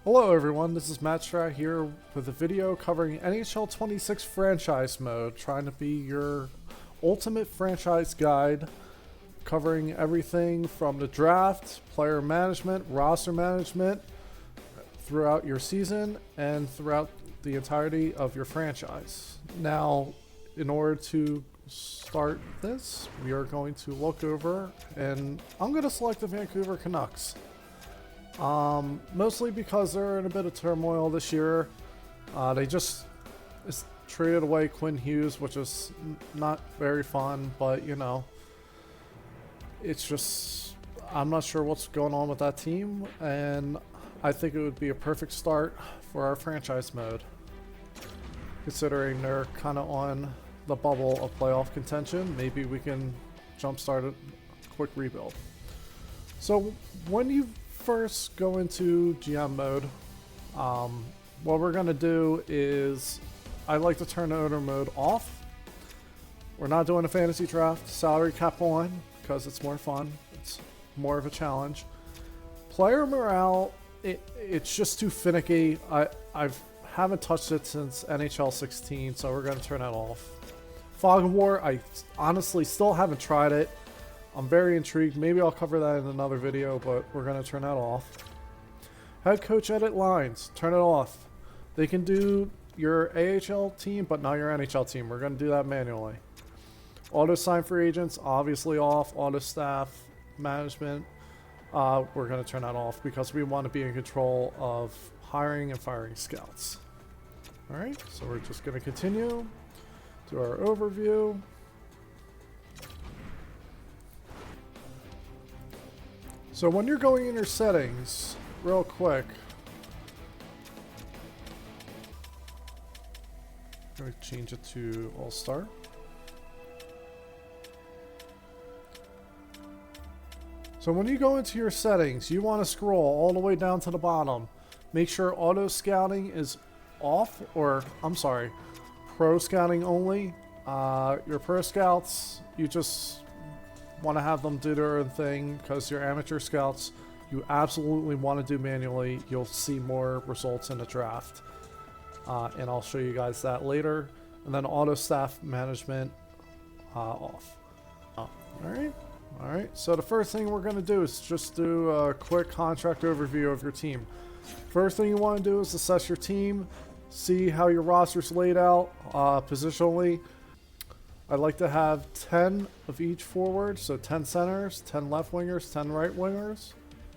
Hello everyone, this is Matt Strat here with a video covering NHL 26 franchise mode, trying to be your ultimate franchise guide, covering everything from the draft, player management, roster management, throughout your season and throughout the entirety of your franchise. Now, in order to start this, we are going to look over, and I'm going to select the Vancouver Canucks. Mostly because they're in a bit of turmoil this year. They just traded away Quinn Hughes, which is not very fun, but you know, it's just, I'm not sure what's going on with that team, and I think it would be a perfect start for our franchise mode, considering they're kind of on the bubble of playoff contention. Maybe we can jumpstart a quick rebuild. So when you first go into GM mode, what we're going to do is I like to turn the owner mode off. We're not doing a fantasy draft, salary cap on, because it's more fun. It's more of a challenge. Player morale, it's just too finicky. I haven't touched it since NHL 16, so we're going to turn that off. Fog of War, I honestly still haven't tried it. I'm very intrigued. Maybe I'll cover that in another video, but we're going to turn that off. Head coach edit lines. Turn it off. They can do your AHL team, but not your NHL team. We're going to do that manually. Auto sign free agents, obviously off. Auto staff management, we're going to turn that off because we want to be in control of hiring and firing scouts. Alright, so we're just going to continue to our overview. So when you're going in your settings, real quick, I'm going to change it to All-Star. So when you go into your settings, you want to scroll all the way down to the bottom. Make sure auto scouting is off, or I'm sorry, pro scouting only. Your pro scouts, you just want to have them do their own thing, because your amateur scouts you absolutely want to do manually. You'll see more results in the draft, and I'll show you guys that later. And then auto staff management off. Alright, so the first thing we're going to do is just do a quick contract overview of your team. First thing you want to do is assess your team, see how your roster's laid out positionally. I'd like to have 10 of each forward, so 10 centers, 10 left wingers, 10 right wingers.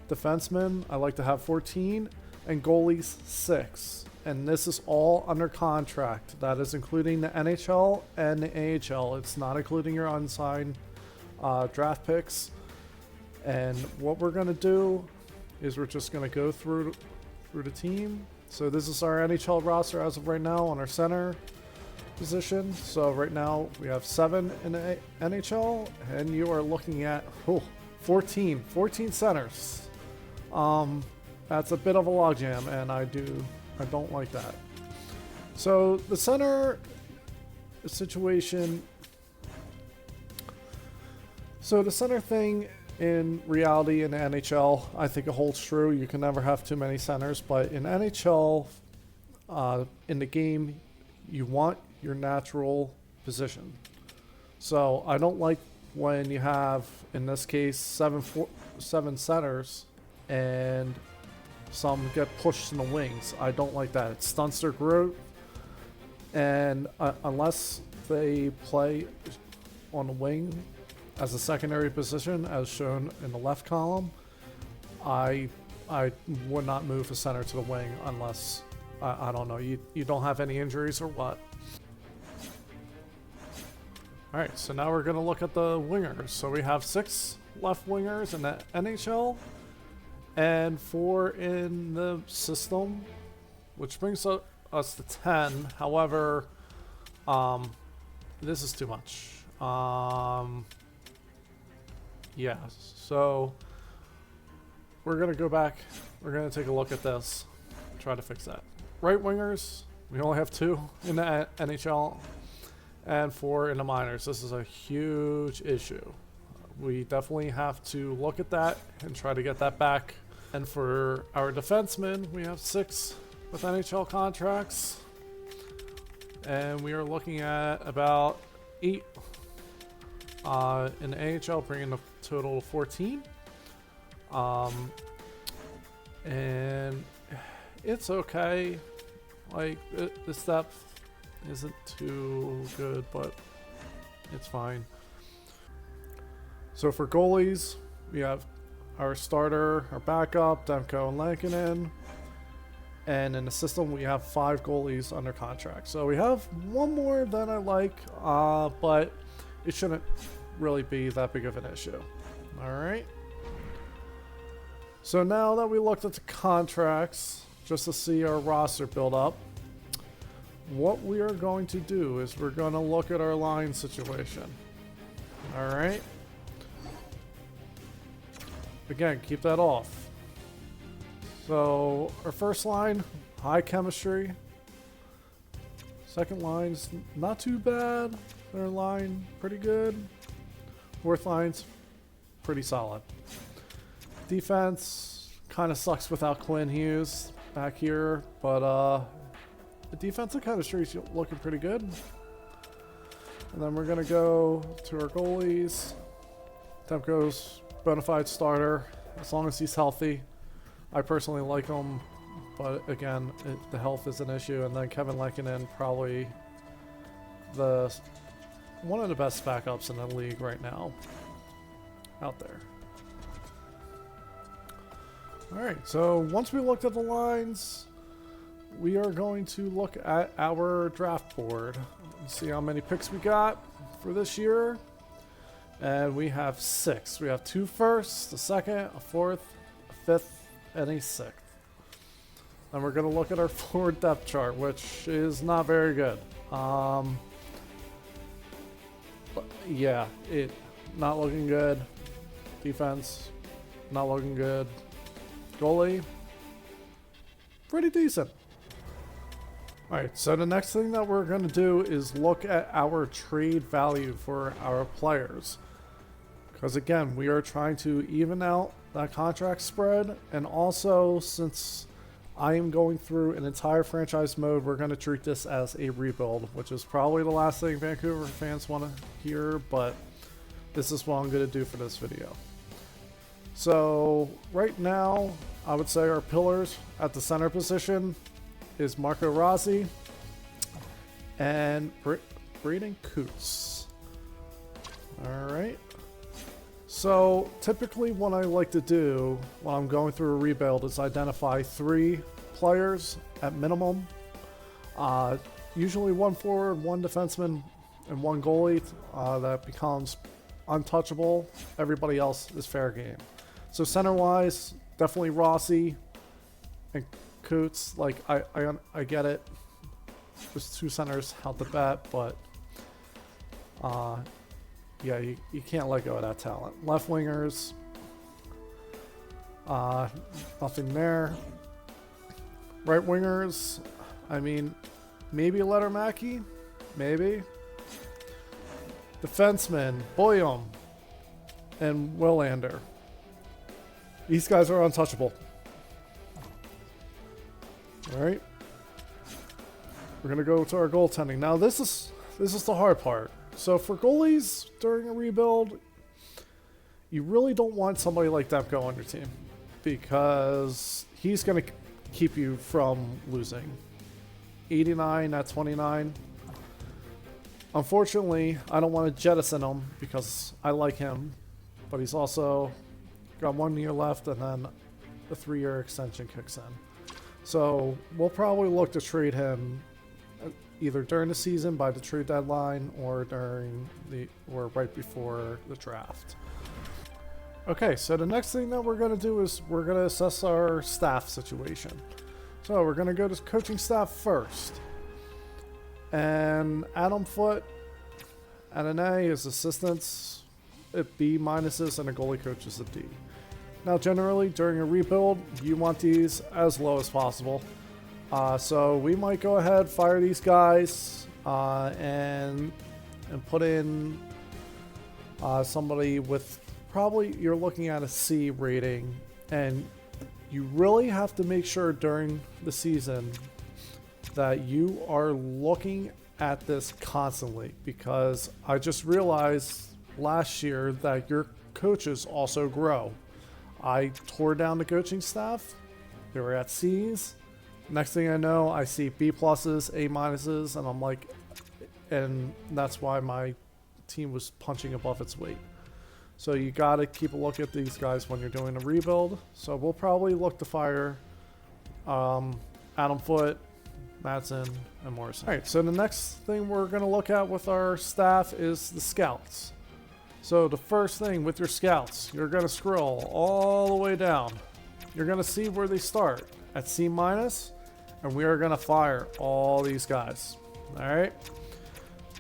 Defensemen, I like to have 14, and goalies 6. And this is all under contract. That is including the NHL and the AHL. It's not including your unsigned draft picks. And what we're going to do is we're just going to go through the team. So this is our NHL roster as of right now on our center position. So right now we have 7 in the NHL, and you are looking at 14 centers. That's a bit of a logjam, and I don't like that. So the center situation, so the center thing in reality in the NHL, I think it holds true. You can never have too many centers, but in NHL, in the game, you want your natural position. So I don't like when you have, in this case, 7 centers and some get pushed in the wings. I don't like that. It stunts their growth, and unless they play on the wing as a secondary position as shown in the left column, I would not move a center to the wing unless I don't know, you don't have any injuries or what. Alright, so now we're going to look at the wingers. So we have 6 left wingers in the NHL and 4 in the system, which brings us to 10. However, this is too much. Yeah, so we're going to go back. We're going to take a look at this, try to fix that. Right wingers, we only have 2 in the NHL. And 4 in the minors. This is a huge issue. We definitely have to look at that and try to get that back And for our defensemen, we have 6 with NHL contracts. And we are looking at about 8 in the AHL, bringing a total of 14. And it's okay. Like, this depth isn't too good, but it's fine. So for goalies, we have our starter, our backup, Demko and Lankinen. And in the system, we have 5 goalies under contract. So we have one more than I like, but it shouldn't really be that big of an issue. All right. So now that we looked at the contracts, just to see our roster build up, what we are going to do is we're going to look at our line situation. All right. Again, keep that off. So our first line, high chemistry. Second line's not too bad. Third line, pretty good. Fourth line's pretty solid. Defense kind of sucks without Quinn Hughes back here, but the defensive chemistry's looking pretty good. And then we're gonna go to our goalies. Demko's bona fide starter as long as he's healthy. I personally like him, but again, the health is an issue. And then Kevin Lankinen, probably one of the best backups in the league right now out there. All right, so once we looked at the lines, we are going to look at our draft board and see how many picks we got for this year. And we have 6. We have 2 firsts, a second, a fourth, a fifth, and a 6th. And we're going to look at our forward depth chart, which is not very good. Yeah, it not looking good. Defense, not looking good. Goalie, pretty decent. Alright, so the next thing that we're going to do is look at our trade value for our players. Because again, we are trying to even out that contract spread, and also since I am going through an entire franchise mode, we're going to treat this as a rebuild, which is probably the last thing Vancouver fans want to hear, but this is what I'm going to do for this video. So right now, I would say our pillars at the center position is Marco Rossi and Braden Coots. All right. So typically what I like to do when I'm going through a rebuild is identify 3 players at minimum. Usually 1 forward, 1 defenseman, and 1 goalie that becomes untouchable. Everybody else is fair game. So center-wise, definitely Rossi and Coots. Like, I get it. There's 2 centers out the bat, but yeah, you can't let go of that talent. Left wingers, nothing there. Right wingers, I mean, maybe Lettermacki, maybe. Defensemen, Boyum and Willander. These guys are untouchable. All right. We're gonna go to our goaltending now. This is the hard part. So for goalies during a rebuild, you really don't want somebody like Demko on your team because he's gonna keep you from losing. 89 at 29. Unfortunately, I don't want to jettison him because I like him, but he's also got 1 year left and then the 3-year extension kicks in. So we'll probably look to trade him either during the season by the trade deadline or right before the draft. Okay, so the next thing that we're going to do is we're going to assess our staff situation. So we're going to go to coaching staff first. And Adam Foote at an A, his assistants at B minuses, and a goalie coach is a D. Now generally during a rebuild, you want these as low as possible. So we might go ahead, fire these guys, and put in somebody with probably, you're looking at a C rating, and you really have to make sure during the season that you are looking at this constantly, because I just realized last year that your coaches also grow. I tore down the coaching staff. They were at C's. Next thing I know, I see B pluses, A minuses, and I'm like, and that's why my team was punching above its weight. So you got to keep a look at these guys when you're doing a rebuild. So we'll probably look to fire Adam Foote, Madsen, and Morrison. All right, so the next thing we're going to look at with our staff is the scouts. So the first thing with your scouts, you're going to scroll all the way down. You're going to see where they start at C minus, and we are going to fire all these guys. All right.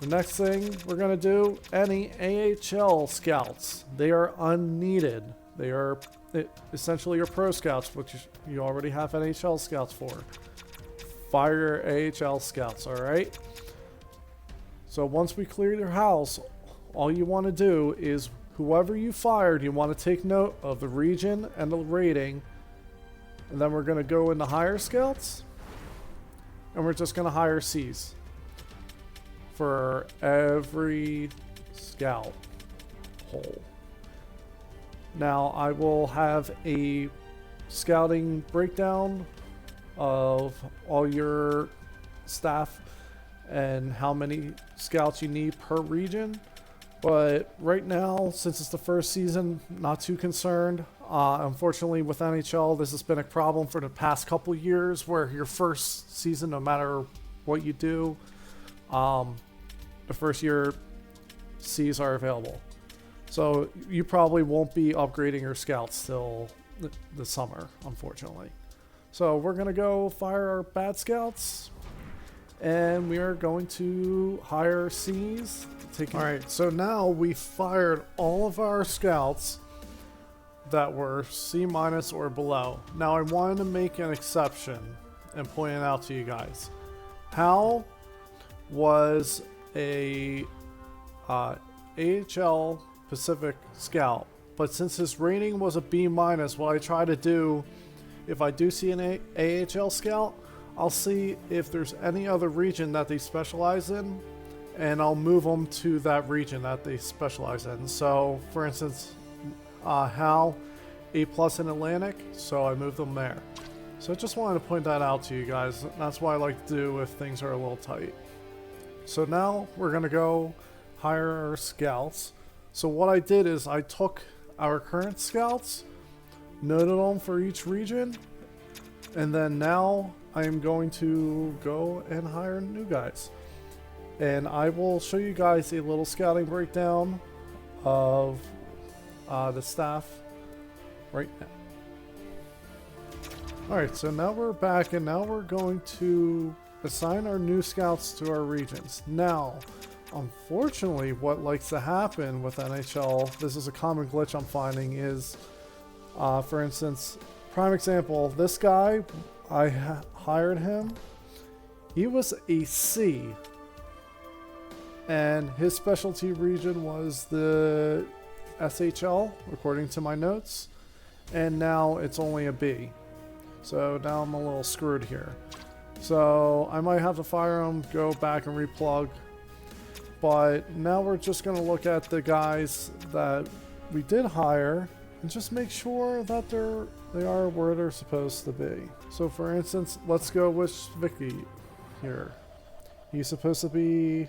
The next thing we're going to do, any AHL scouts, they are unneeded. They are essentially your pro scouts, which you already have NHL scouts for. Fire your AHL scouts, all right? So once we clear your house, all you want to do is whoever you fired, you want to take note of the region and the rating, and then we're going to go into hire scouts, and we're just going to hire C's for every scout hole. Now I will have a scouting breakdown of all your staff and how many scouts you need per region, but right now, since it's the first season, not too concerned. Unfortunately with NHL, this has been a problem for the past couple years, where your first season, no matter what you do, the first year C's are available. So you probably won't be upgrading your scouts till the summer, unfortunately. So we're going to go fire our bad scouts, and we are going to hire C's. Alright, so now we fired all of our scouts that were C minus or below. Now I wanted to make an exception and point it out to you guys. Hal was a AHL Pacific scout, but since his rating was a B minus, what I try to do, if I do see an AHL scout, I'll see if there's any other region that they specialize in, and I'll move them to that region that they specialize in. So for instance, Hal, A plus in Atlantic, so I moved them there. So I just wanted to point that out to you guys. That's what I like to do if things are a little tight. So now we're going to go hire our scouts. So what I did is I took our current scouts, noted them for each region, and then now I am going to go and hire new guys. And I will show you guys a little scouting breakdown of the staff right now. Alright, so now we're back, and now we're going to assign our new scouts to our regions. Now, unfortunately, what likes to happen with NHL, this is a common glitch I'm finding, is, for instance, prime example, this guy, I hired him, he was a C, and his specialty region was the SHL, according to my notes, and now it's only a B. So now I'm a little screwed here. So I might have to fire him, go back and replug. But now we're just going to look at the guys that we did hire and just make sure that they are where they're supposed to be. So for instance, let's go with Vicky here. He's supposed to be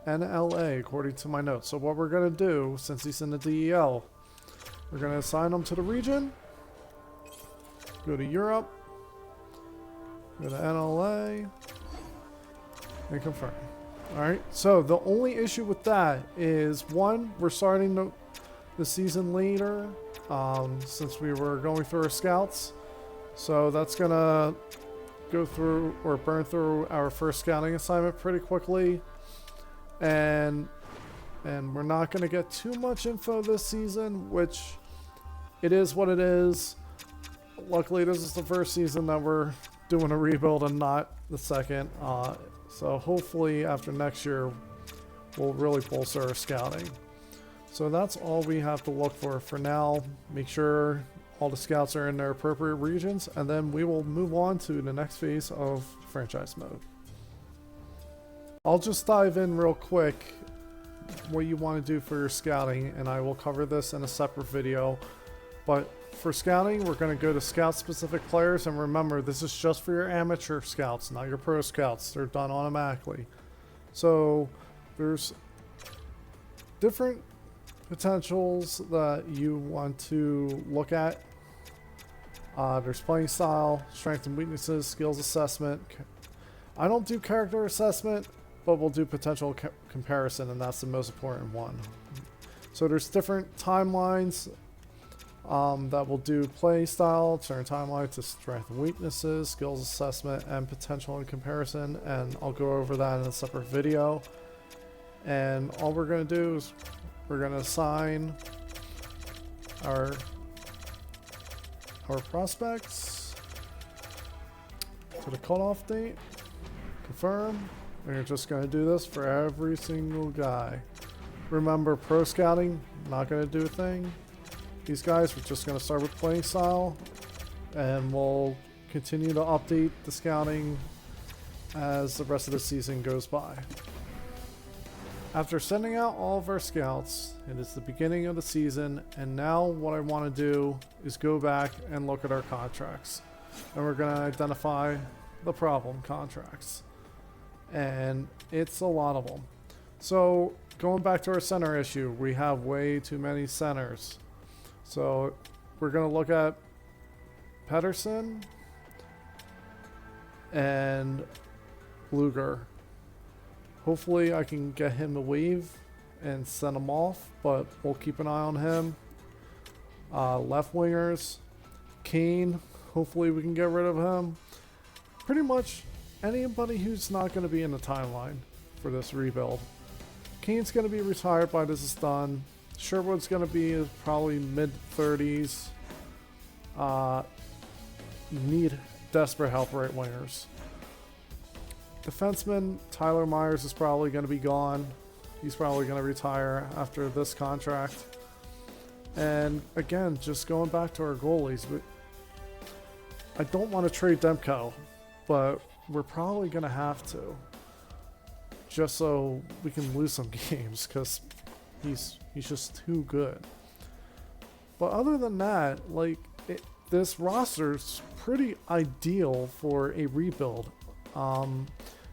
NLA according to my notes. So what we're going to do, since he's in the DEL, we're going to assign him to the region. Go to Europe, go to NLA, and confirm. Alright, so the only issue with that is, one, we're starting the season later, since we were going through our scouts. So that's going to go through or burn through our first scouting assignment pretty quickly. And we're not going to get too much info this season, which it is what it is. Luckily, this is the first season that we're doing a rebuild and not the second. So hopefully after next year, we'll really bolster our scouting. So that's all we have to look for now. Make sure all the scouts are in their appropriate regions, and then we will move on to the next phase of franchise mode. I'll just dive in real quick what you want to do for your scouting, and I will cover this in a separate video. But for scouting, we're going to go to scout specific players, and remember, this is just for your amateur scouts, not your pro scouts. They're done automatically. So there's different potentials that you want to look at. There's playing style, strengths and weaknesses, skills assessment. I don't do character assessment, but we'll do potential comparison, and that's the most important one. So there's different timelines that will do play style, turn timeline to strength and weaknesses, skills assessment, and potential and comparison, and I'll go over that in a separate video. And all we're going to do is we're going to assign our prospects to the cutoff date, confirm. We're just going to do this for every single guy. Remember, pro scouting, not going to do a thing. These guys, we're just going to start with playing style, and we'll continue to update the scouting as the rest of the season goes by. After sending out all of our scouts, it is the beginning of the season, and now what I want to do is go back and look at our contracts. And we're going to identify the problem contracts. And it's a lot of them. So going back to our center issue, we have way too many centers. So we're going to look at Pedersen and Luger. Hopefully I can get him to leave and send him off, but we'll keep an eye on him. Left wingers, Kane, hopefully we can get rid of him. Pretty much anybody who's not going to be in the timeline for this rebuild. Kane's going to be retired by this is done. Sherwood's going to be probably mid-30s. Need desperate help right wingers. Defenseman Tyler Myers is probably going to be gone. He's probably going to retire after this contract. And again, just going back to our goalies, I don't want to trade Demko, but we're probably going to have to, just so we can lose some games, because he's just too good. But other than that, this roster's pretty ideal for a rebuild.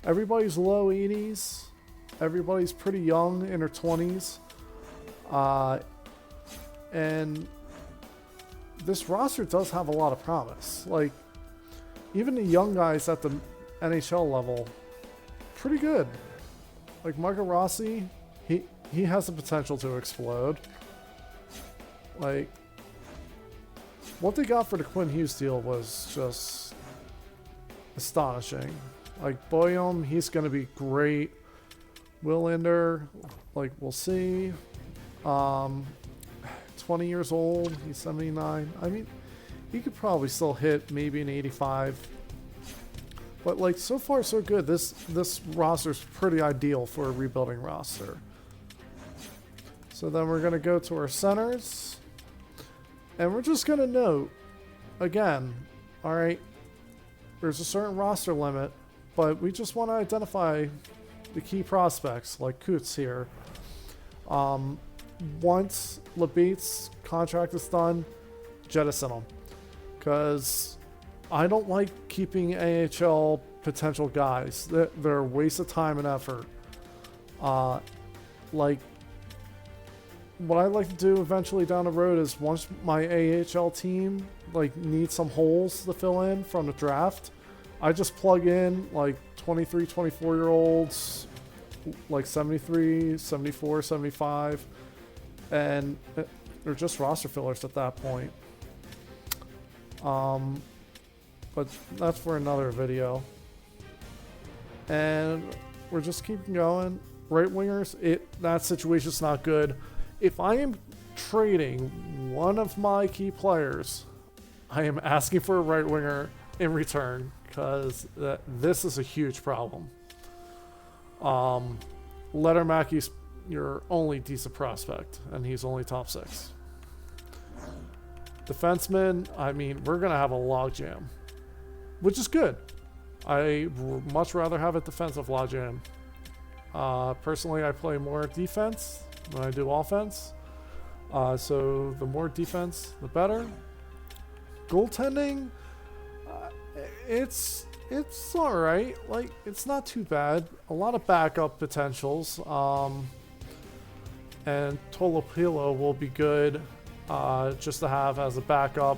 Everybody's low 80s. Everybody's pretty young, in their 20s. And this roster does have a lot of promise. Even the young guys at the NHL level, pretty good. Like Michael Rossi, he has the potential to explode. What they got for the Quinn Hughes deal was just astonishing. Boyum, he's going to be great. Willander, we'll see. 20 years old, he's 79. I mean, he could probably still hit maybe an 85. But so far so good. This roster's pretty ideal for a rebuilding roster. So then we're going to go to our centers. And we're just going to note, again, alright, there's a certain roster limit, but we just want to identify the key prospects, like Coots here. Once LeBate's contract is done, jettison him. Because I don't like keeping AHL potential guys. They're a waste of time and effort. What I'd like to do eventually down the road is, once my AHL team needs some holes to fill in from the draft, I just plug in 23, 24 year olds, 73, 74, 75, and they're just roster fillers at that point. But that's for another video. And we're just keeping going. Right wingers, that situation's not good. If I am trading one of my key players, I am asking for a right winger in return, because this is a huge problem. Lettermackey's your only decent prospect, and he's only top 6. Defenseman, I mean, we're going to have a logjam, which is good. I would much rather have a defensive logjam. Personally, I play more defense than I do offense. So the more defense, the better. Goaltending, it's all right. Like, it's not too bad. A lot of backup potentials. And Tolopilo will be good just to have as a backup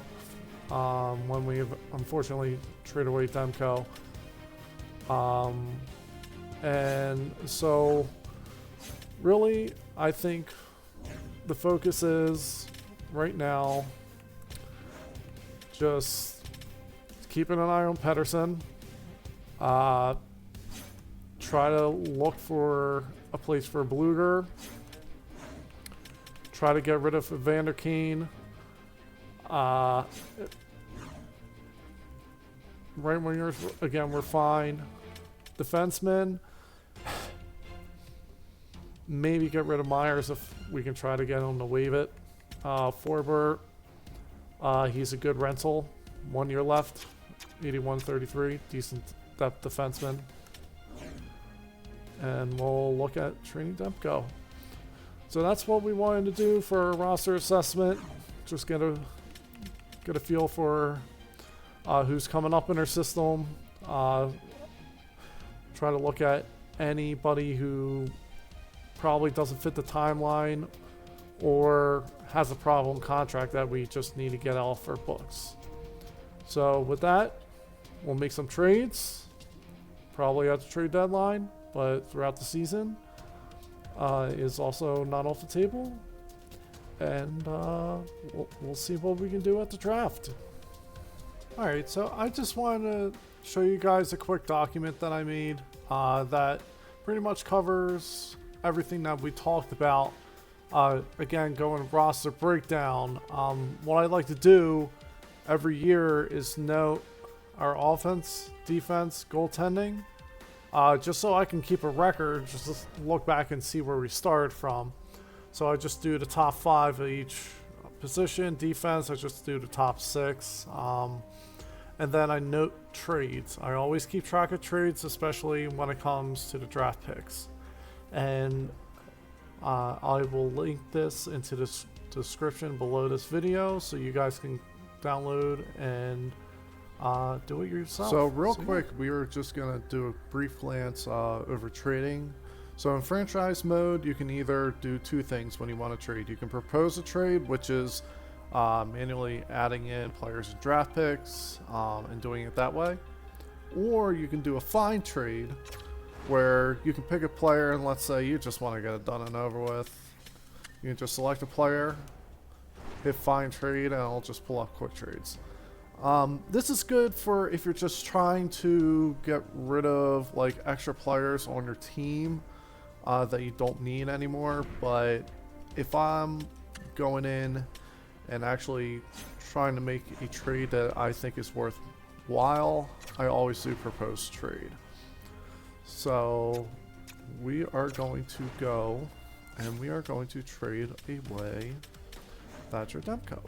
when we unfortunately trade away Demko. And so really, I think the focus is right now just keeping an eye on Pedersen. Try to look for a place for Bluger. Try to get rid of Evander Kane. Right wingers, again, we're fine. Defensemen, maybe get rid of Myers if we can try to get him to waive it. Forbert, he's a good rental. 1 year left, 81-33, decent depth defenseman. And we'll look at trading Demko. So that's what we wanted to do for a roster assessment. Just get a feel for who's coming up in our system. Try to look at anybody who probably doesn't fit the timeline or has a problem contract that we just need to get off our books. So with that, we'll make some trades. Probably at the trade deadline, but throughout the season is also not off the table. And we'll see what we can do at the draft. Alright, so I just wanted to show you guys a quick document that I made that pretty much covers everything that we talked about. Again, going roster breakdown. What I like to do every year is note our offense, defense, goaltending, just so I can keep a record, just look back and see where we started from. So I just do the top 5 of each position. Defense, I just do the top 6. And then I note trades. I always keep track of trades, especially when it comes to the draft picks. And I will link this into the description below this video so you guys can download and do it yourself. So real quick, we were just going to do a brief glance over trading. So in franchise mode, you can either do 2 things when you want to trade. You can propose a trade, which is manually adding in players and draft picks and doing it that way. Or you can do a find trade where you can pick a player and let's say you just want to get it done and over with. You can just select a player, hit find trade, and I'll just pull up quick trades. This is good for if you're just trying to get rid of like extra players on your team that you don't need anymore. But if I'm going in and actually trying to make a trade that I think is worthwhile, I always do propose trade. So we are going to go and we are going to trade away Thatcher Demko.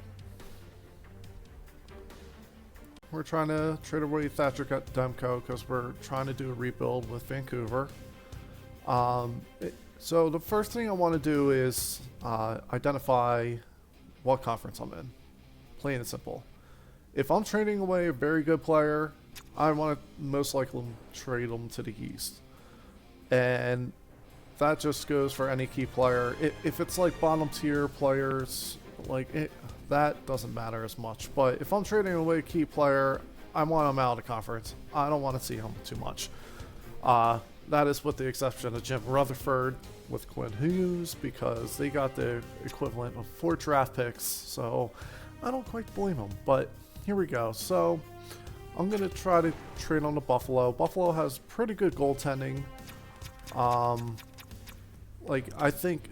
We're trying to trade away Thatcher Demko because we're trying to do a rebuild with Vancouver. So the first thing I want to do is identify what conference I'm in. Plain and simple. If I'm trading away a very good player, I want to most likely trade them to the East. And that just goes for any key player. If it's like bottom tier players, that doesn't matter as much. But if I'm trading away a key player, I want him out of the conference. I don't want to see him too much. That is with the exception of Jim Rutherford with Quinn Hughes, because they got the equivalent of 4 draft picks. So I don't quite blame them. But here we go. So I'm going to try to trade on to Buffalo. Buffalo has pretty good goaltending. I think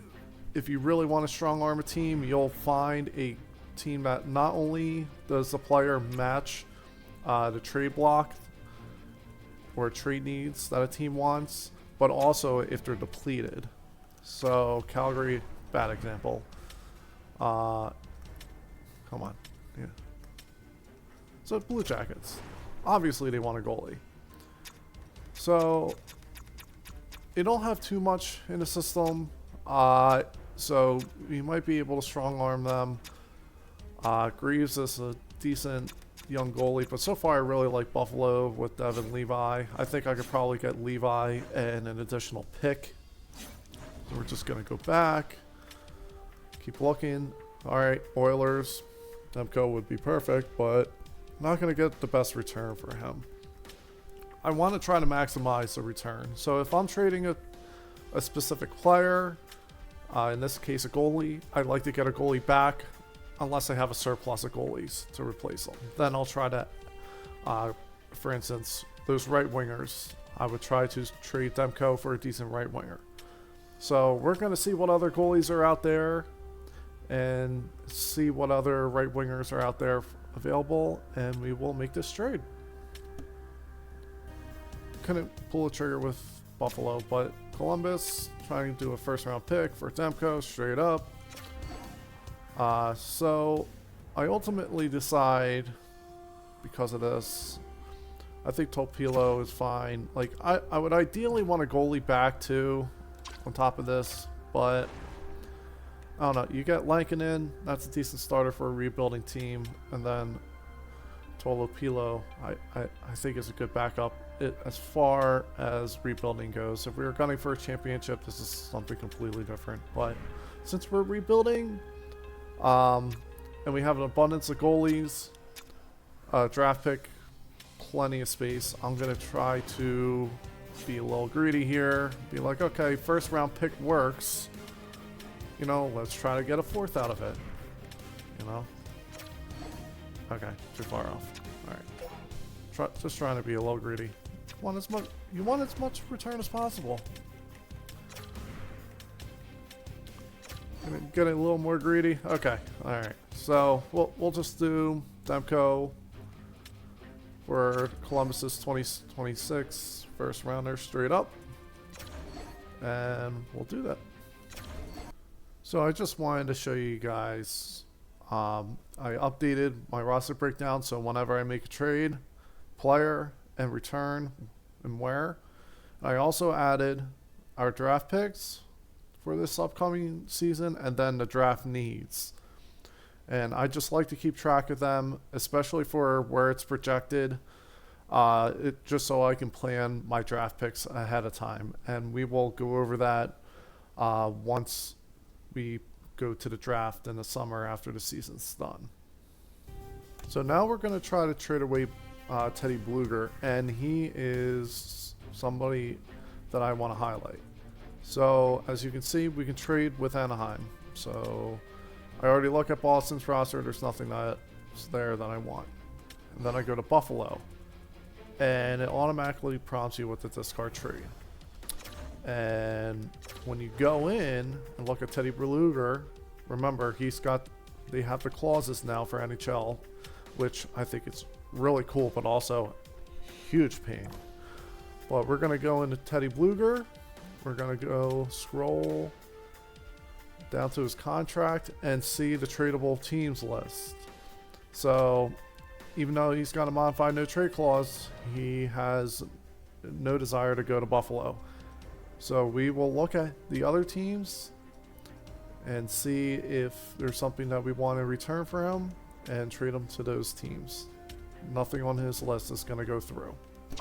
if you really want to strong arm a team, you'll find a team that not only does the player match the trade block or trade needs that a team wants, but also if they're depleted. So Calgary, bad example. Come on. Yeah. So Blue Jackets. Obviously they want a goalie. So they don't have too much in the system. So you might be able to strong arm them. Greaves is a decent young goalie, but so far I really like Buffalo with Devin Levi. I think I could probably get Levi and an additional pick. So we're just going to go back. Keep looking. Alright, Oilers. Demko would be perfect, but not going to get the best return for him. I want to try to maximize the return. So if I'm trading a specific player, in this case a goalie, I'd like to get a goalie back unless I have a surplus of goalies to replace them. Then I'll try to, for instance, those right wingers, I would try to trade Demko for a decent right winger. So we're going to see what other goalies are out there and see what other right wingers are out there available, and we will make this trade. Couldn't pull a trigger with Buffalo, but Columbus trying to do a first round pick for Demko straight up. So I ultimately decide, because of this, I think Topilo is fine. Like I would ideally want a goalie back too on top of this, but I don't know. You get Lankinen, that's a decent starter for a rebuilding team, and then Topilo I think is a good backup as far as rebuilding goes. If we were gunning for a championship, this is something completely different, but since we're rebuilding, and we have an abundance of goalies, draft pick, plenty of space, I'm going to try to be a little greedy here. Be like, okay, first round pick works. You know, let's try to get a fourth out of it. You know? Okay, too far off. Alright. Just trying to be a little greedy. You want as much return as possible. Getting a little more greedy. Okay, alright. So we'll just do Demko for Columbus's 2026 first rounder straight up. And we'll do that. So I just wanted to show you guys, I updated my roster breakdown, so whenever I make a trade, player and return and where. I also added our draft picks for this upcoming season, and then the draft needs. And I just like to keep track of them, especially for where it's projected, just so I can plan my draft picks ahead of time. And we will go over that once we go to the draft in the summer after the season's done. So now we're going to try to trade away Teddy Bluger, and he is somebody that I want to highlight. So as you can see, we can trade with Anaheim. So I already look at Boston's roster. There's nothing that's there that I want. And then I go to Buffalo, and it automatically prompts you with the discard trade. And when you go in and look at Teddy Bluger, remember they have the clauses now for NHL, which I think is really cool, but also huge pain. But we're gonna go into Teddy Bluger. We're going to go scroll down to his contract and see the tradable teams list. So even though he's got a modified no trade clause, he has no desire to go to Buffalo. So we will look at the other teams and see if there's something that we want in return for him and trade him to those teams. Nothing on his list is going to go through.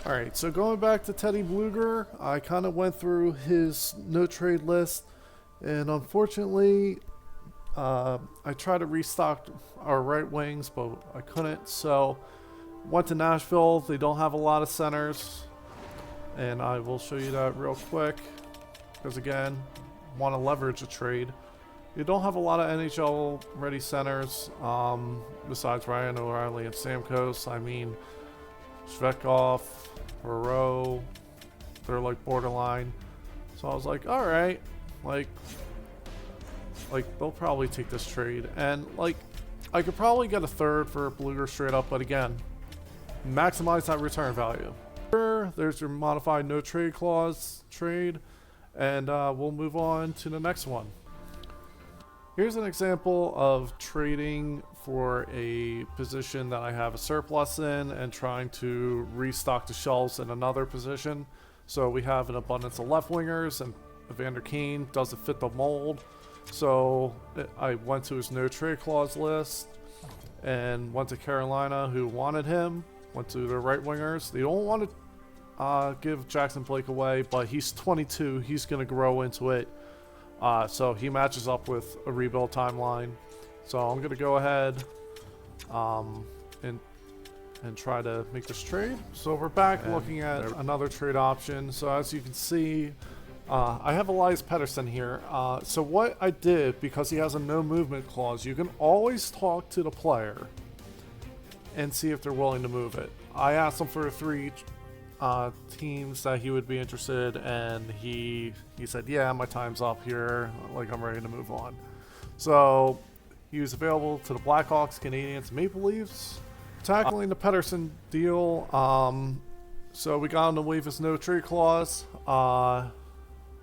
Alright, so going back to Teddy Bluger, I kind of went through his no trade list, and unfortunately I tried to restock our right wings, but I couldn't. So went to Nashville. They don't have a lot of centers, and I will show you that real quick, because again, want to leverage a trade. You don't have a lot of NHL ready centers besides Ryan O'Reilly and Stamkos. I mean, Svetkov, Perot, they're like borderline. So I was like, all right, like they'll probably take this trade, and like I could probably get a third for Bluger straight up, but again, maximize that return value. There's your modified no trade clause trade, and we'll move on to the next one. Here's an example of trading for a position that I have a surplus in and trying to restock the shelves in another position. So we have an abundance of left wingers, and Evander Kane doesn't fit the mold. So I went to his no trade clause list and went to Carolina, who wanted him. Went to the right wingers. They don't want to give Jackson Blake away, but he's 22. He's going to grow into it. So he matches up with a rebuild timeline. So I'm going to go ahead and try to make this trade. So we're back looking at another trade option. So as you can see, I have Elias Pettersson here. So what I did, because he has a no movement clause, you can always talk to the player and see if they're willing to move it. I asked him for 3 teams that he would be interested, and he said, yeah, my time's up here, like I'm ready to move on. So he was available to the Blackhawks, Canadiens, Maple Leafs. Tackling the Pettersson deal, so we got him to waive his no trade clause.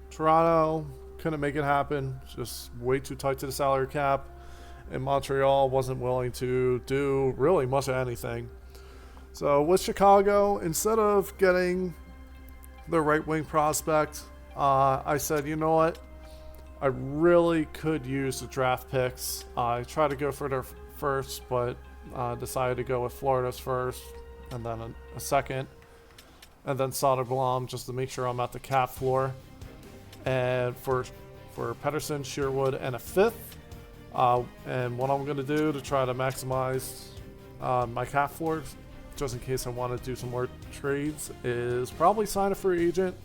Toronto couldn't make it happen, just way too tight to the salary cap, and Montreal wasn't willing to do really much of anything. So with Chicago, instead of getting the right wing prospect, I said, you know what, I really could use the draft picks. I tried to go for their first, but decided to go with Florida's first, and then a second, and then Soderblom, just to make sure I'm at the cap floor. And for Pettersson, Sherwood, and a 5th. And what I'm going to do to try to maximize my cap floor, just in case I want to do some more trades, is probably sign a free agent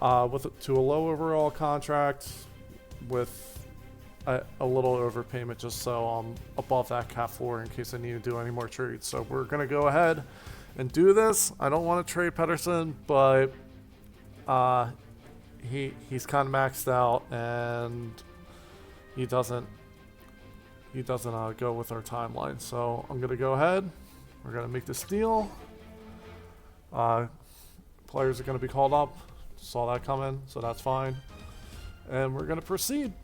to a low overall contract with a little overpayment, just so I'm above that cap floor in case I need to do any more trades. So we're going to go ahead and do this. I don't want to trade Pettersson, but he's kind of maxed out, and he doesn't go with our timeline. So I'm gonna go ahead. We're gonna make this deal. Players are gonna be called up. Saw that coming, so that's fine. And we're gonna proceed.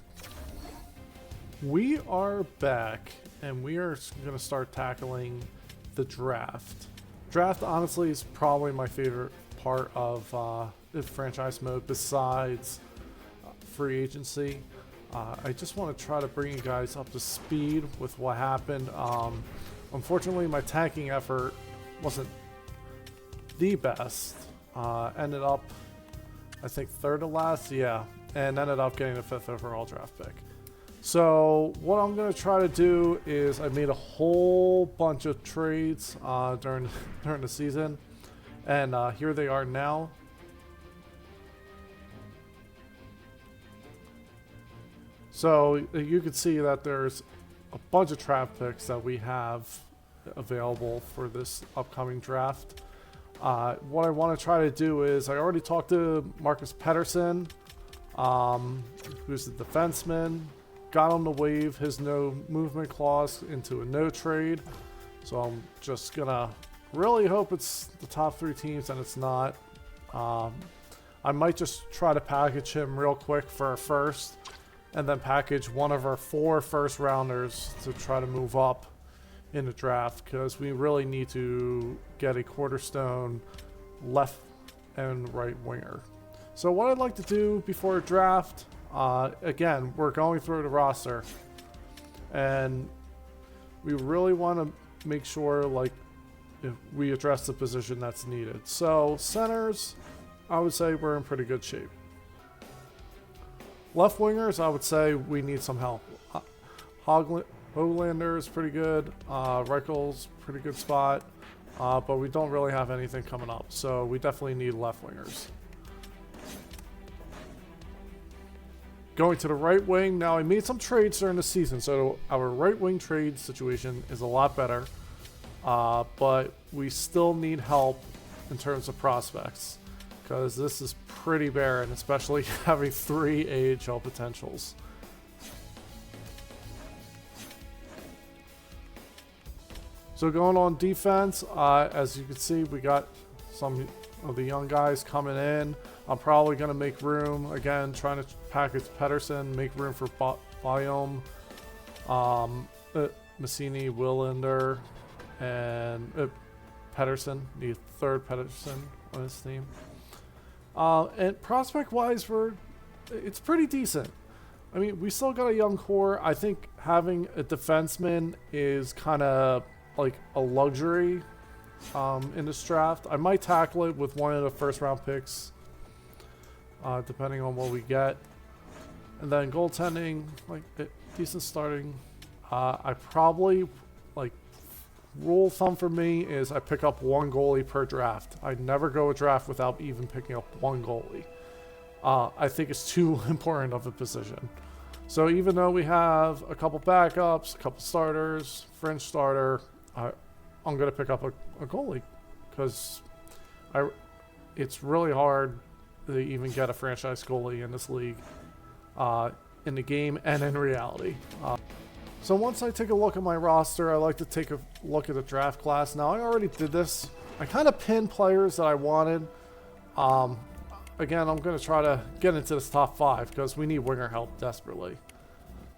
We are back, and we are gonna start tackling the draft. Draft, honestly, is probably my favorite part of the franchise mode besides free agency. I just want to try to bring you guys up to speed with what happened. Unfortunately, my tanking effort wasn't the best. Ended up, I think, 3rd to last, yeah, and ended up getting the 5th overall draft pick. So what I'm going to try to do is I made a whole bunch of trades during the season, and here they are now. So you can see that there's a bunch of draft picks that we have available for this upcoming draft. What I want to try to do is, I already talked to Marcus Pettersson, who's a defenseman. Got him to waive his no movement clause into a no trade. So I'm just going to really hope it's the top 3 teams, and it's not. I might just try to package him real quick for a first, and then package one of our 4 first rounders to try to move up in the draft, because we really need to get a cornerstone left and right winger. So what I'd like to do before a draft, again, we're going through the roster, and we really want to make sure, like, if we address the position that's needed. So centers, I would say we're in pretty good shape. Left wingers, I would say we need some help. Hoglander is pretty good. Reichel's pretty good spot. But we don't really have anything coming up. So we definitely need left wingers. Going to the right wing. Now, I made some trades during the season, so our right wing trade situation is a lot better. But we still need help in terms of prospects, because this is pretty barren, especially having 3 AHL potentials. So going on defense, as you can see, we got some of the young guys coming in. I'm probably going to make room, again, trying to package Pettersson, make room for Biome. Massini, Willander, and Pedersen, the third Pedersen on his team. And prospect-wise, it's pretty decent. I mean, we still got a young core. I think having a defenseman is kind of like a luxury in this draft. I might tackle it with one of the first-round picks, depending on what we get. And then goaltending, like decent starting. I probably, like, rule of thumb for me is I pick up one goalie per draft. I never go a draft without even picking up one goalie. I think it's too important of a position. So even though we have a couple backups, a couple starters, fringe starter, I'm going to pick up a goalie because it's really hard to even get a franchise goalie in this league, in the game and in reality. So once I take a look at my roster, I like to take a look at the draft class. Now, I already did this. I kind of pinned players that I wanted. Again, I'm going to try to get into this top 5 because we need winger help desperately.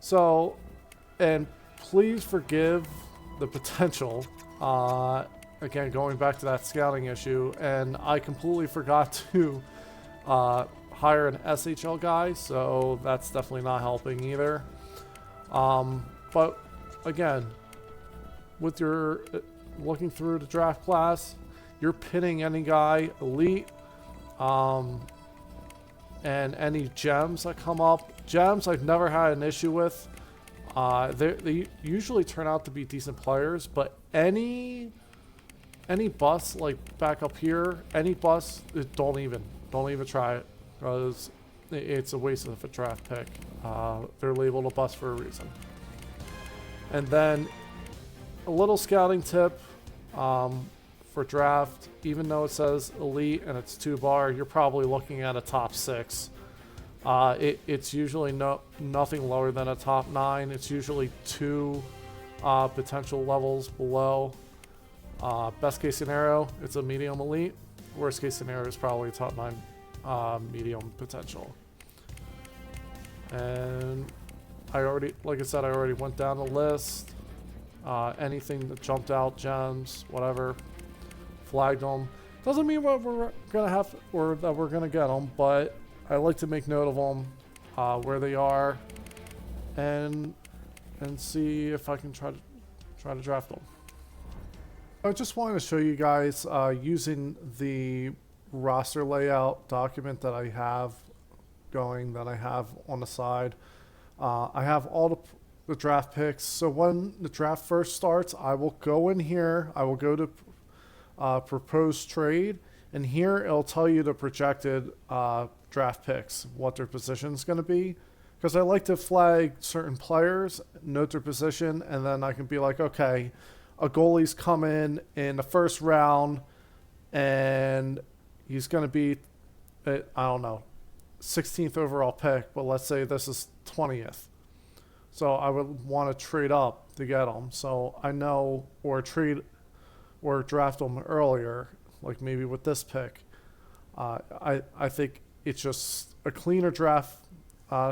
So, and please forgive the potential. Again, going back to that scouting issue, and I completely forgot to hire an SHL guy, so that's definitely not helping either. But again, with your looking through the draft class, you're pinning any guy elite, and any gems that come up. Gems I've never had an issue with. They usually turn out to be decent players, but any bust, like back up here, any bust, don't even try it, because it's a waste of a draft pick. They're labeled a bust for a reason. And then a little scouting tip for draft, even though it says elite and it's 2-bar, you're probably looking at a top 6. It's usually nothing lower than a top 9. It's usually 2 potential levels below. Best case scenario, it's a medium elite. Worst case scenario is probably a top 9 medium potential. And like I said, I already went down the list. Anything that jumped out, gems, whatever, flagged them. Doesn't mean what we're gonna have or that we're gonna get them, but I like to make note of them, where they are, and see if I can try to draft them. I just wanted to show you guys using the roster layout document that I have going, that I have on the side. I have all the draft picks. So when the draft first starts, I will go in here. I will go to proposed trade, and here it'll tell you the projected draft picks, what their position is going to be. Because I like to flag certain players, note their position, and then I can be like, okay, a goalie's come in the first round, and he's going to be, I don't know, 16th overall pick, but let's say this is 20th. So I would want to trade up to get him. So I know, or draft him earlier, like maybe with this pick. I think it's just a cleaner draft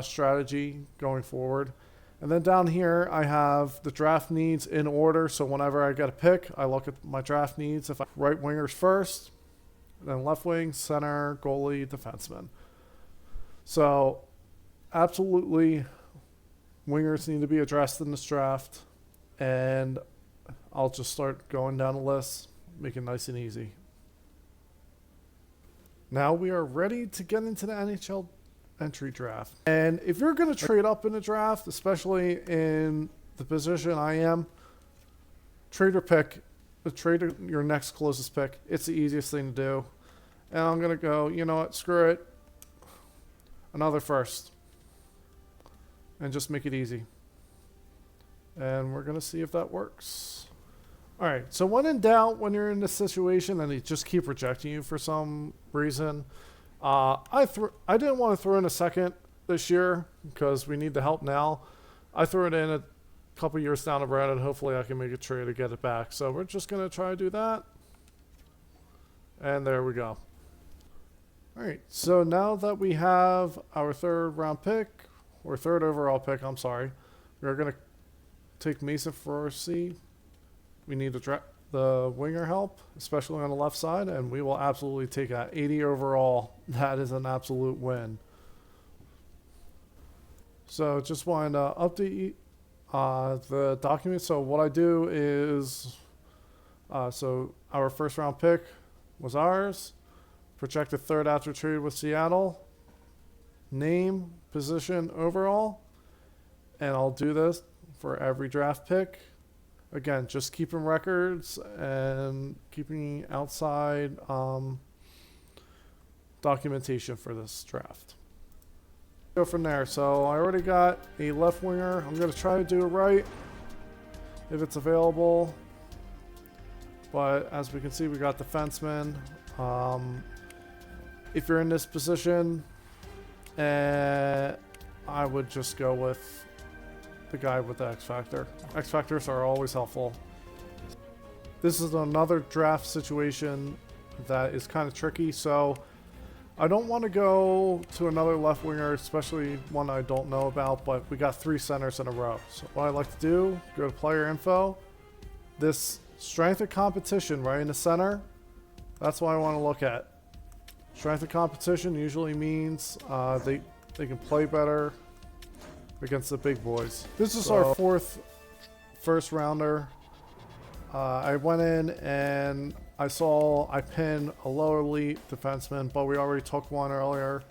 strategy going forward. And then down here, I have the draft needs in order. So whenever I get a pick, I look at my draft needs. If I right wingers first, then left wing, center, goalie, defenseman. So absolutely, wingers need to be addressed in this draft. And I'll just start going down the list, make it nice and easy. Now we are ready to get into the NHL entry draft. And if you're going to trade up in the draft, especially in the position I am, trade your pick, trade your next closest pick. It's the easiest thing to do. And I'm going to go, you know what, screw it. Another first. And just make it easy. And we're going to see if that works. All right, so when in doubt, when you're in this situation and they just keep rejecting you for some reason, I didn't want to throw in a second this year because we need the help now. I threw it in a couple years down the road, and hopefully I can make a trade to get it back. So we're just going to try to do that. And there we go. All right, so now that we have our third overall pick, I'm sorry, we're going to take Mason Ferrosi. We need the winger help, especially on the left side, and we will absolutely take that. 80 overall. That is an absolute win. So just wanted to update the document. So what I do is, so our first round pick was ours. Projected third after trade with Seattle. Name, position, overall. And I'll do this for every draft pick. Again, just keeping records and keeping outside documentation for this draft. Go from there. So I already got a left winger. I'm going to try to do it right if it's available. But as we can see, we got defensemen. If you're in this position, I would just go with the guy with the X Factor. X Factors are always helpful. This is another draft situation that is kind of tricky, so I don't want to go to another left winger, especially one I don't know about, but we got 3 centers in a row. So what I like to do, go to player info. This strength of competition right in the center, that's what I want to look at. Strength of competition usually means they can play better against the big boys. This is our 4th first rounder. I went in and I pinned a lower elite defenseman, but we already took one earlier.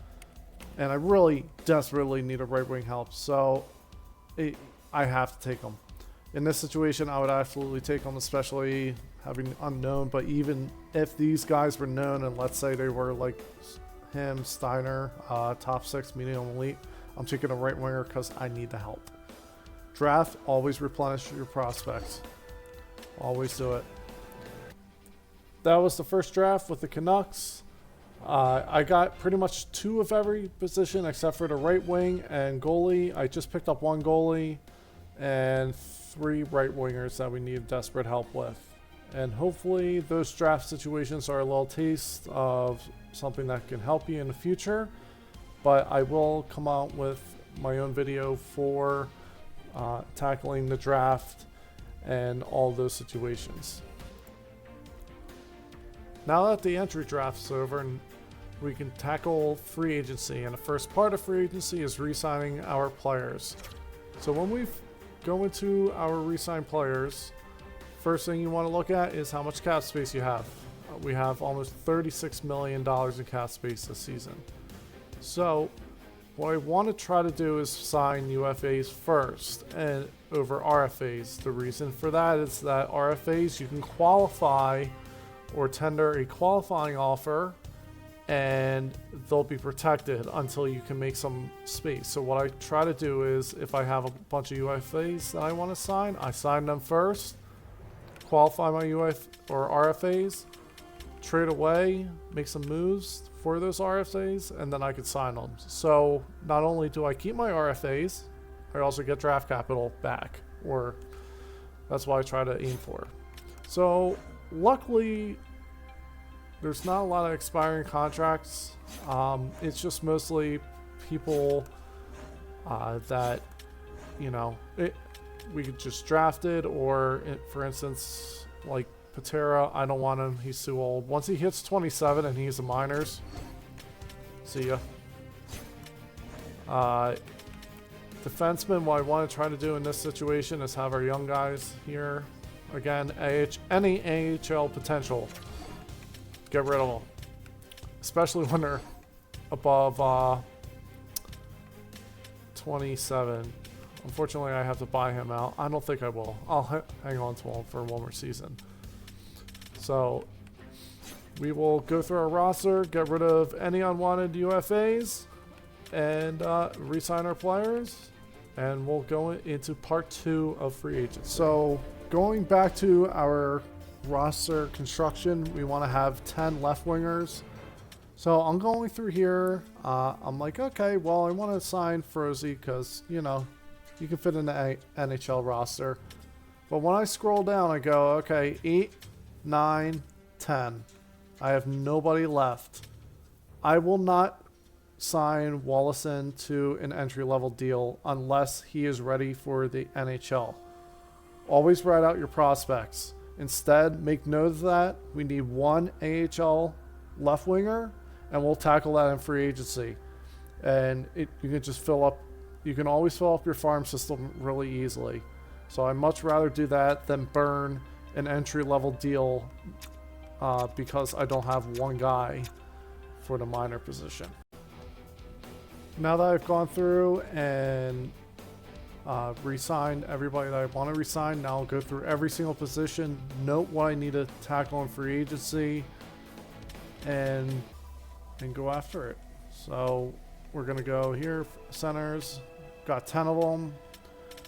And I really desperately need a right wing help, so I have to take him. In this situation, I would absolutely take him, especially having unknown. But even if these guys were known, and let's say they were like him, Steiner, top 6 medium elite, I'm taking a right winger because I need the help. Draft, always replenish your prospects. Always do it. That was the first draft with the Canucks. I got pretty much 2 of every position except for the right wing and goalie. I just picked up 1 goalie and 3 right wingers that we need desperate help with. And hopefully those draft situations are a little taste of something that can help you in the future. But I will come out with my own video for tackling the draft and all those situations. Now that the entry draft's over, and we can tackle free agency, and the first part of free agency is re-signing our players. So when we go into our re-signed players, first thing you want to look at is how much cap space you have. We have almost $36 million in cap space this season. So what I want to try to do is sign UFAs first and over RFAs. The reason for that is that RFAs, you can qualify or tender a qualifying offer and they'll be protected until you can make some space. So what I try to do is, if I have a bunch of UFAs that I want to sign, I sign them first, qualify my UF or RFAs, trade away, make some moves for those RFAs, and then I could sign them. So not only do I keep my RFAs, I also get draft capital back, or that's what I try to aim for. So luckily, there's not a lot of expiring contracts. It's just mostly people that, you know, we could just drafted, or for instance, like Patera, I don't want him. He's too old. Once he hits 27 and he's a minors, see ya. Defenseman, what I want to try to do in this situation is have our young guys here. Again, any AHL potential, get rid of them. Especially when they're above 27. Unfortunately, I have to buy him out. I don't think I will. I'll hang on to him for 1 more season. So we will go through our roster, get rid of any unwanted UFAs, and re-sign our players, and we'll go into part 2 of free agents. So going back to our roster construction, we want to have 10 left wingers. So I'm going through here. I'm like, okay, well, I want to sign Frozy because, you know, you can fit in the NHL roster. But when I scroll down, I go, okay, 8, 9, 10. I have nobody left. I will not sign Wallison to an entry-level deal unless he is ready for the NHL. Always write out your prospects. Instead, make note of that. We need one AHL left winger, and we'll tackle that in free agency. And you can just fill up. You can always fill up your farm system really easily. So I'd much rather do that than burn an entry-level deal because I don't have one guy for the minor position. Now that I've gone through and re-signed everybody that I want to re-sign, now I'll go through every single position, note what I need to tackle in free agency, and go after it. So we're going to go here, centers, got 10 of them.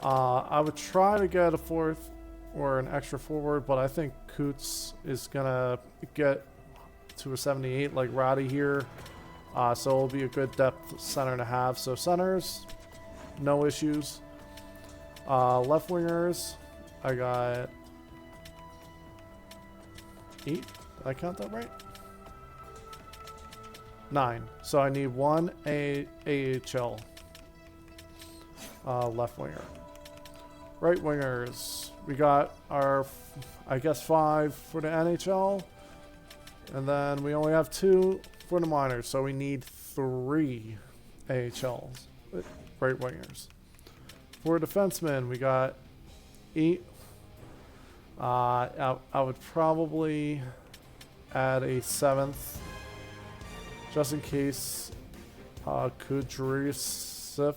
I would try to get a fourth or an extra forward, but I think Coots is going to get to a 78 like Roddy here. So it'll be a good depth center to have. So centers, no issues. Left wingers, I got 8. Did I count that right? 9. So I need one AHL left winger. Right wingers, we got our, I guess, 5 for the NHL. And then we only have 2 for the minors. So we need 3 AHLs, right wingers. For defensemen, we got 8. I would probably add a 7th, just in case Kudryavtsev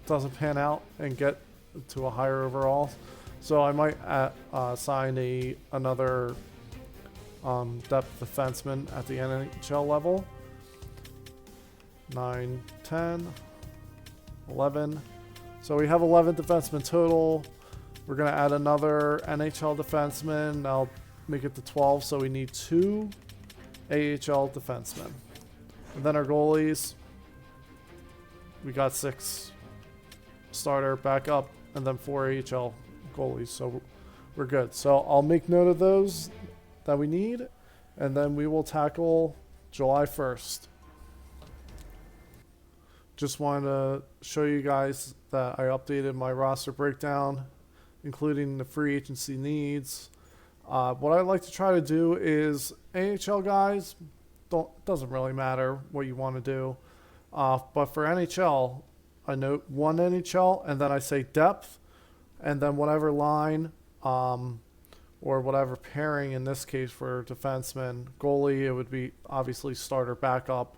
doesn't pan out and get to a higher overall. So I might sign another depth defenseman at the NHL level. 9, 10, 11. So we have 11 defensemen total. We're going to add another NHL defenseman. I'll make it to 12. So we need 2 AHL defensemen. And then our goalies. We got 6 starter, backup, and then 4 AHL goalies. So we're good. So I'll make note of those that we need. And then we will tackle July 1st. Just wanted to show you guys that I updated my roster breakdown, including the free agency needs. What I like to try to do is AHL guys, doesn't really matter what you want to do. But for NHL, I note 1 NHL, and then I say depth, and then whatever line or whatever pairing, in this case for defenseman, goalie, it would be obviously starter, backup.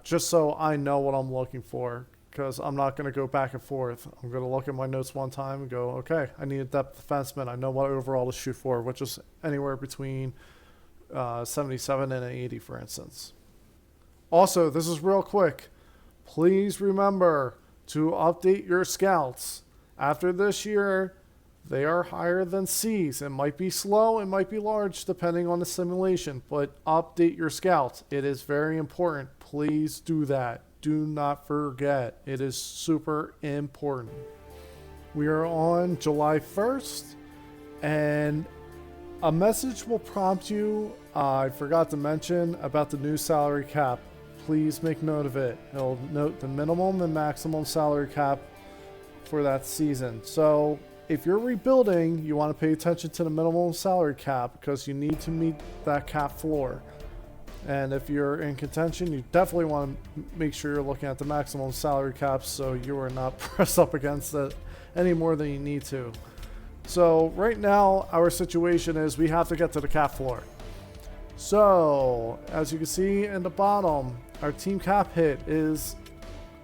Just so I know what I'm looking for, because I'm not going to go back and forth. I'm going to look at my notes one time and go, okay, I need a depth defenseman. I know what overall to shoot for, which is anywhere between 77 and an 80, for instance. Also, this is real quick. Please remember to update your scouts. After this year, they are higher than C's. It might be slow, it might be large, depending on the simulation, but update your scouts. It is very important. Please do that. Do not forget. It is super important. We are on July 1st, and a message will prompt you. I forgot to mention about the new salary cap. Please make note of it. It'll note the minimum and maximum salary cap for that season. So if you're rebuilding, you want to pay attention to the minimum salary cap because you need to meet that cap floor. And if you're in contention, you definitely want to make sure you're looking at the maximum salary cap so you are not pressed up against it any more than you need to. So right now, our situation is we have to get to the cap floor. So as you can see in the bottom, our team cap hit is,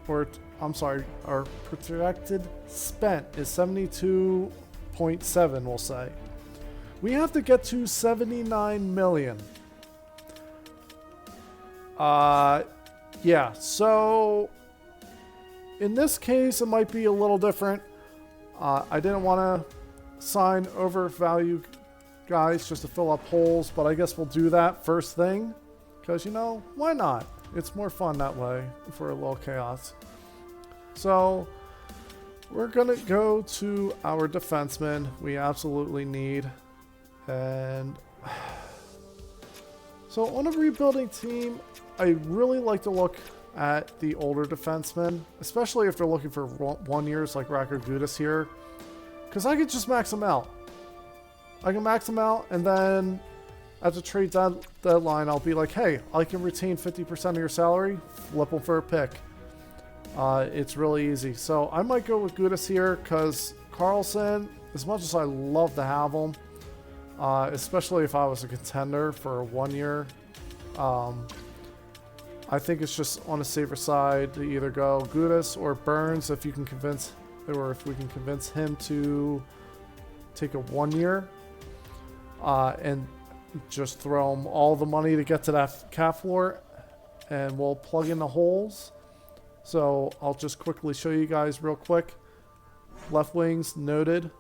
our projected spent is 72.7, we'll say. We have to get to 79 million. Yeah, so in this case, it might be a little different. I didn't want to sign overvalued guys just to fill up holes, but I guess we'll do that first thing because, why not? It's more fun that way for a little chaos. So we're going to go to our defensemen we absolutely need. And so on a rebuilding team, I really like to look at the older defensemen, especially if they're looking for 1 years like Rako Gudis here, Because I could just max them out. I can max them out, and then at the trade deadline, I'll be like, hey, I can retain 50% of your salary, flip them for a pick. It's really easy. So I might go with Gudis here, because Carlson, as much as I love to have him, especially if I was a contender for 1 year, I think it's just on the safer side to either go Gudis or Burns if you can convince, or if we can convince him to take a 1 year, and just throw him all the money to get to that cap floor, and we'll plug in the holes. So I'll just quickly show you guys real quick. Left wings noted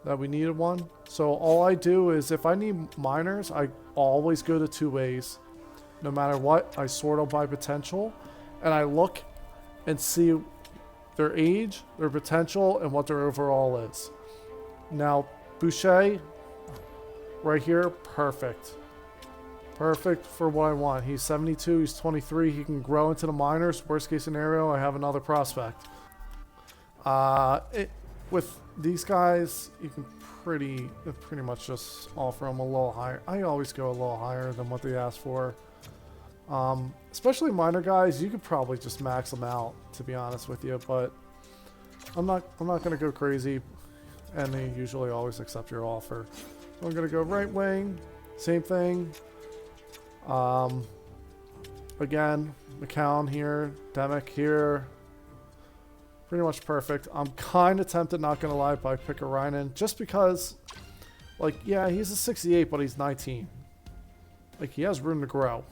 that we needed one. So all I do is if I need minors, I always go to 2 ways. No matter what, I sort them by potential, and I look and see their age, their potential, and what their overall is. Now, Boucher, right here, perfect. Perfect for what I want. He's 72, he's 23, he can grow into the minors. Worst case scenario, I have another prospect. With these guys, you can pretty much just offer them a little higher. I always go a little higher than what they ask for. Especially minor guys, you could probably just max them out, to be honest with you, but I'm not gonna go crazy, and they usually always accept your offer. So I'm gonna go right wing, same thing. Again, McCown here, Demick here, pretty much perfect. I'm kind of tempted, not gonna lie, by Pickarainen, just because, like, yeah, he's a 68, but he's 19. Like, he has room to grow.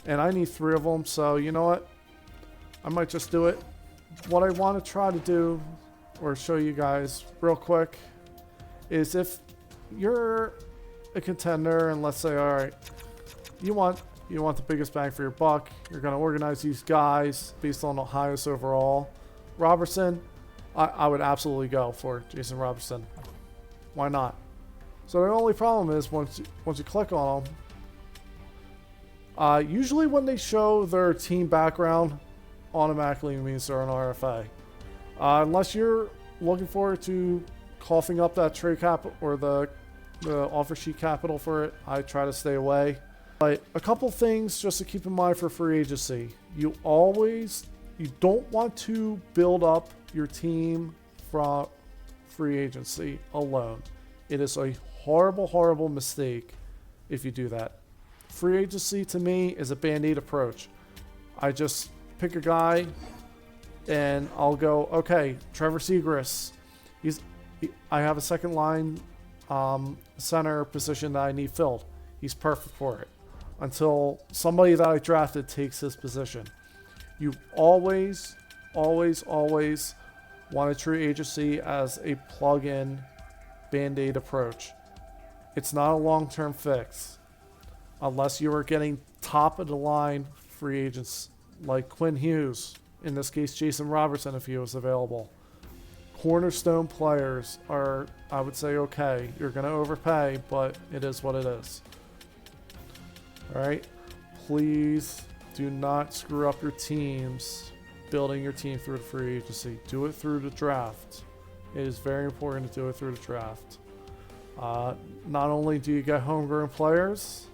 And I need 3 of them, so you know what? I might just do it. What I want to try to do, or show you guys real quick, is if you're a contender and let's say, all right, you want the biggest bang for your buck, you're going to organize these guys based on the highest overall. Robertson, I would absolutely go for Jason Robertson. Why not? So the only problem is once you click on them, usually when they show their team background, automatically means they're an RFA. Unless you're looking forward to coughing up that trade cap or the offer sheet capital for it, I try to stay away. But a couple things just to keep in mind for free agency. You don't want to build up your team from free agency alone. It is a horrible, horrible mistake if you do that. Free agency to me is a band-aid approach. I just pick a guy and I'll go, okay, Trevor Zegras. I have a second line center position that I need filled. He's perfect for it. Until somebody that I drafted takes his position. You always, always, always want to treat agency as a plug-in band-aid approach. It's not a long-term fix. Unless you are getting top of the line free agents like Quinn Hughes, in this case Jason Robertson if he was available. Cornerstone players are, I would say, okay. You're going to overpay, but it is what it is. Alright, please do not screw up your teams building your team through the free agency. Do it through the draft. It is very important to do it through the draft. Not only do you get homegrown players,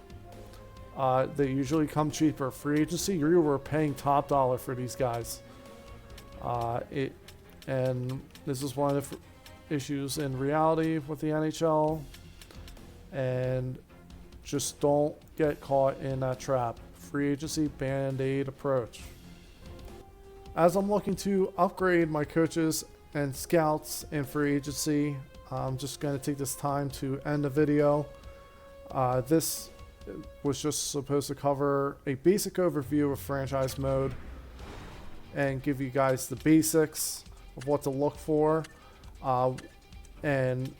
they usually come cheaper. Free agency, you were paying top dollar for these guys. And this is one of the issues in reality with the NHL. And just don't get caught in that trap. Free agency band-aid approach. As I'm looking to upgrade my coaches and scouts in free agency, I'm just going to take this time to end the video. This was just supposed to cover a basic overview of franchise mode and give you guys the basics of what to look for. And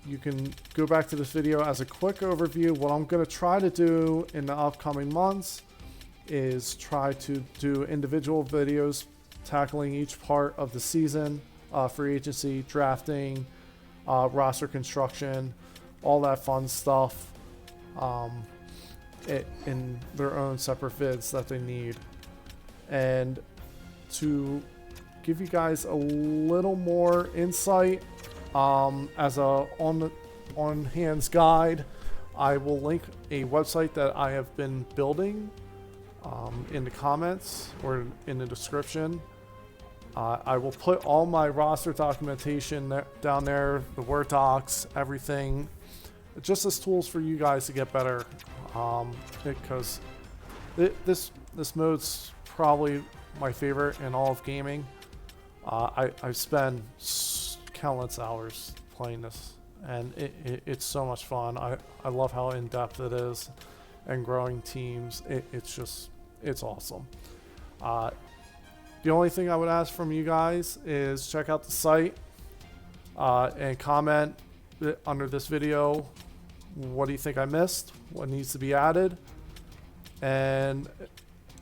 you can go back to this video as a quick overview. What I'm going to try to do in the upcoming months is try to do individual videos tackling each part of the season, free agency, drafting, roster construction, all that fun stuff, in their own separate vids that they need. And to give you guys a little more insight as a on hands guide, I will link a website that I have been building in the comments or in the description. I will put all my roster documentation down there, the Word docs, everything, just as tools for you guys to get better. Because this mode's probably my favorite in all of gaming. I've spent countless hours playing this, and it's so much fun. I love how in-depth it is, and growing teams. It's awesome. The only thing I would ask from you guys is check out the site and comment under this video. What do you think I missed? What needs to be added? And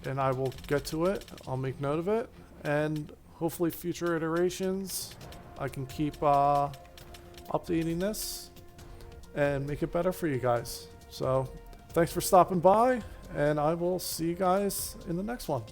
I will get to it. I'll make note of it, and hopefully future iterations I can keep updating this and make it better for you guys. So thanks for stopping by, and I will see you guys in the next one.